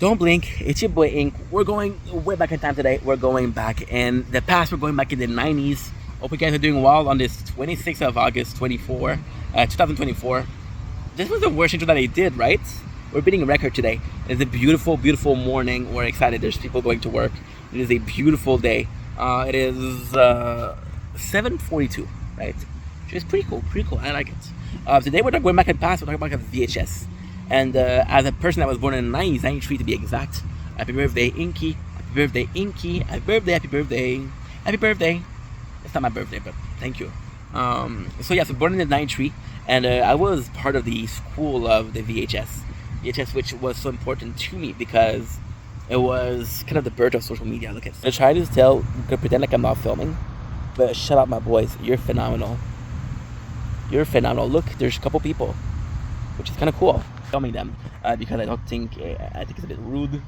Don't blink. It's your boy Ink. We're going way back in time today. We're going back in the past. We're going back in the 90s. Hope you guys are doing well on this 26th of August 2024. This was the worst intro that I did, right? We're beating a record today. It's a beautiful, beautiful morning. We're excited. There's people going to work. It is a beautiful day. It is 7:42, right? Which is pretty cool. Pretty cool. I like it. Today we're not going back in the past. We're talking about VHS. And as a person that was born in the 90s, 93 to be exact, happy birthday, Inky. Happy birthday, Inky. Happy birthday, happy birthday. Happy birthday. It's not my birthday, but thank you. So yeah, so born in the 93, and I was part of the school of the VHS. VHS, which was so important to me because it was kind of the birth of social media. Look at I try to pretend like I'm not filming, but shut up, my boys. You're phenomenal. You're phenomenal. Look, there's a couple people, which is kind of cool. Filming them because I think it's a bit rude,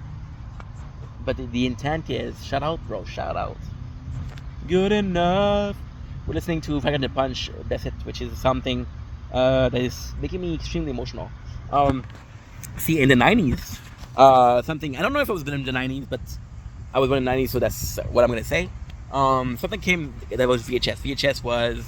but the intent is shout out, bro, shout out. Good enough. We're listening to Faggot the Punch, that's it, which is something that is making me extremely emotional. See, in the 90s, something, I don't know if I was born in the 90s, but I was born in the 90s, so that's what I'm gonna say. Something came that was VHS. VHS was,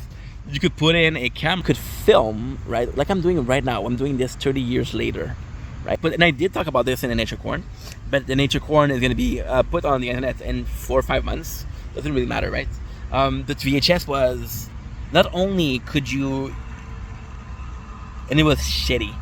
you could put in a camera, could film, right? Like I'm doing right now. I'm doing this 30 years later, right? And I did talk about this in the Nature Corn, but the Nature Corn is going to be put on the internet in 4 or 5 months. Doesn't really matter, right? The VHS was, not only could you, and it was shitty.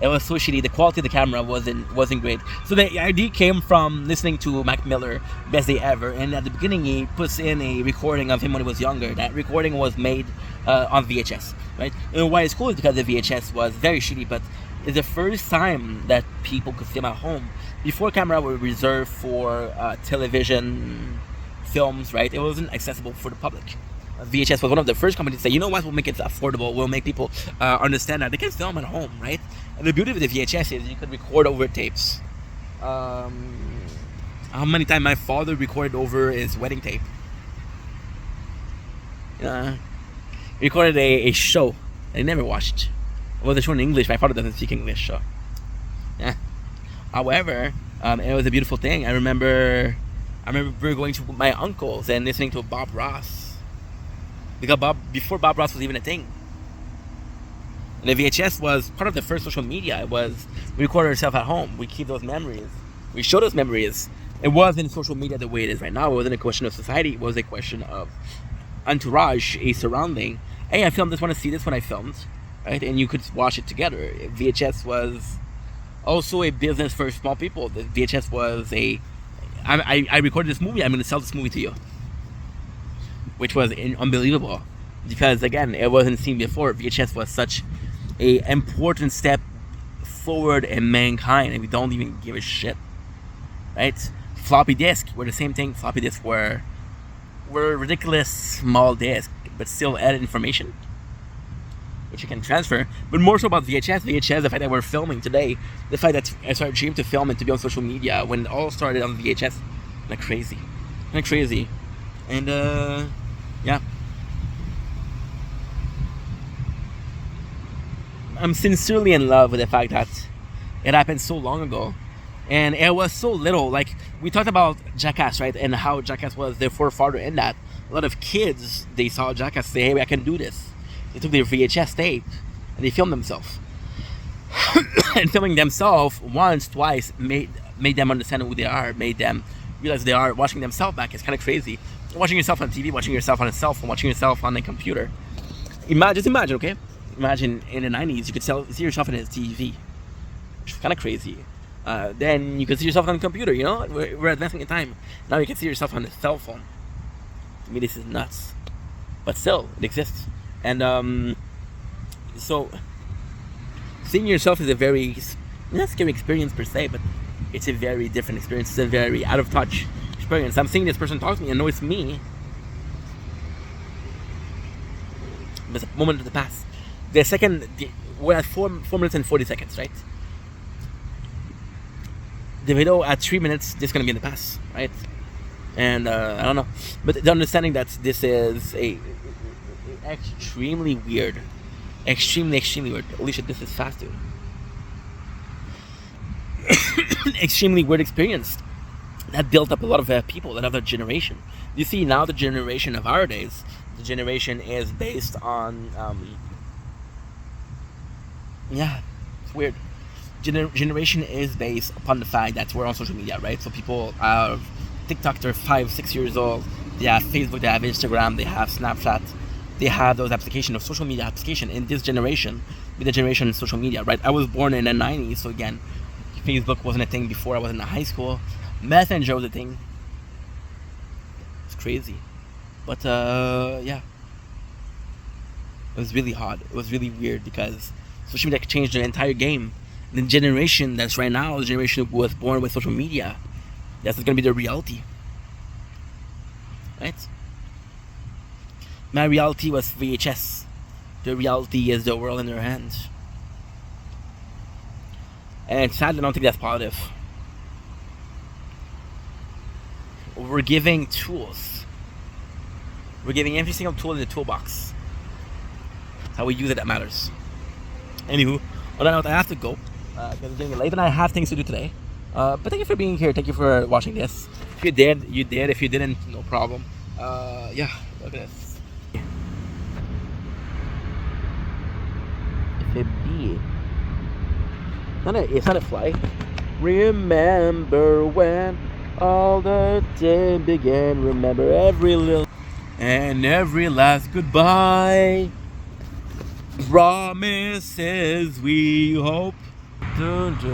It was so shitty. The quality of the camera wasn't great. So the idea came from listening to Mac Miller, Best Day Ever, and at the beginning he puts in a recording of him when he was younger. That recording was made on VHS, right? And why it's cool is because the VHS was very shitty, but it's the first time that people could film at home. Before, camera were reserved for television films, right? It wasn't accessible for the public. VHS was one of the first companies to say, you know what, we'll make it affordable, we'll make people understand that they can film at home, right? And the beauty of the VHS is you could record over tapes. How many times my father recorded over his wedding tape? He recorded a show that he never watched. It was a show in English. My father doesn't speak English, so yeah. However, it was a beautiful thing. I remember going to my uncle's and listening to Bob Ross. Because before Bob Ross was even a thing. And the VHS was part of the first social media. It was, we record ourselves at home. We keep those memories. We show those memories. It wasn't social media the way it is right now. It wasn't a question of society. It was a question of entourage, a surrounding. Hey, I filmed this, want to see this when I filmed. Right? And you could watch it together. VHS was also a business for small people. The VHS was I recorded this movie. I'm going to sell this movie to you. Which was unbelievable. Because again, it wasn't seen before. VHS was such a important step forward in mankind, and we don't even give a shit, right? Floppy disk were the same thing. Floppy disks were ridiculous small disk, but still added information, which you can transfer. But more so about VHS, the fact that we're filming today, the fact that I started dreaming to film and to be on social media when it all started on VHS, kind of crazy, and yeah. I'm sincerely in love with the fact that it happened so long ago, and it was so little. Like we talked about Jackass, right, and how Jackass was their forefather in that. A lot of kids, they saw Jackass say, "Hey, I can do this." They took their VHS tape and they filmed themselves. And filming themselves once, twice made them understand who they are, made them realize they are watching themselves back. It's kind of crazy. Watching yourself on TV, watching yourself on a cell phone, watching yourself on a computer. Just imagine, okay? Imagine in the 90s, you could see yourself in a TV, which is kind of crazy. Then you could see yourself on a computer, you know? We're advancing in time. Now you can see yourself on a cell phone. To me, this is nuts. But still, it exists. And so, seeing yourself is a very, not scary experience per se, but it's a very different experience. It's a very out of touch experience. I'm seeing this person talk to me, I know it's me. It's a moment of the past. We're at 4 minutes and 40 seconds, right? The video at 3 minutes, this is gonna be in the past, right? And I don't know, but the understanding that this is a extremely weird, extremely weird. Holy shit, this is fast, dude. extremely weird experience that built up a lot of people, another generation. You see, now the generation of our days, the generation is based on, yeah, it's weird. Generation is based upon the fact that we're on social media, right? So people have TikTok, they're 5, 6 years old. They have Facebook, they have Instagram, they have Snapchat, they have those applications of social media application. In this generation, with the generation of social media, right? I was born in the 90s, so again, Facebook wasn't a thing before I was in high school. Messenger was a thing. It's crazy, but yeah, it was really hard. It was really weird because social media changed the entire game. The generation that's right now, the generation who was born with social media, that's going to be the reality, right? My reality was VHS. The reality is the world in their hands. And sadly, I don't think that's positive. We're giving tools. We're giving every single tool in the toolbox. How we use it that matters. Anywho, on that note, I have to go. Because it's getting late and I have things to do today. But thank you for being here. Thank you for watching this. If you did, you did. If you didn't, no problem. Yeah, look at this. If it be. It's not a fly. Remember when all the day began. Remember every little and every last goodbye. Promises we hope. Dun, dun.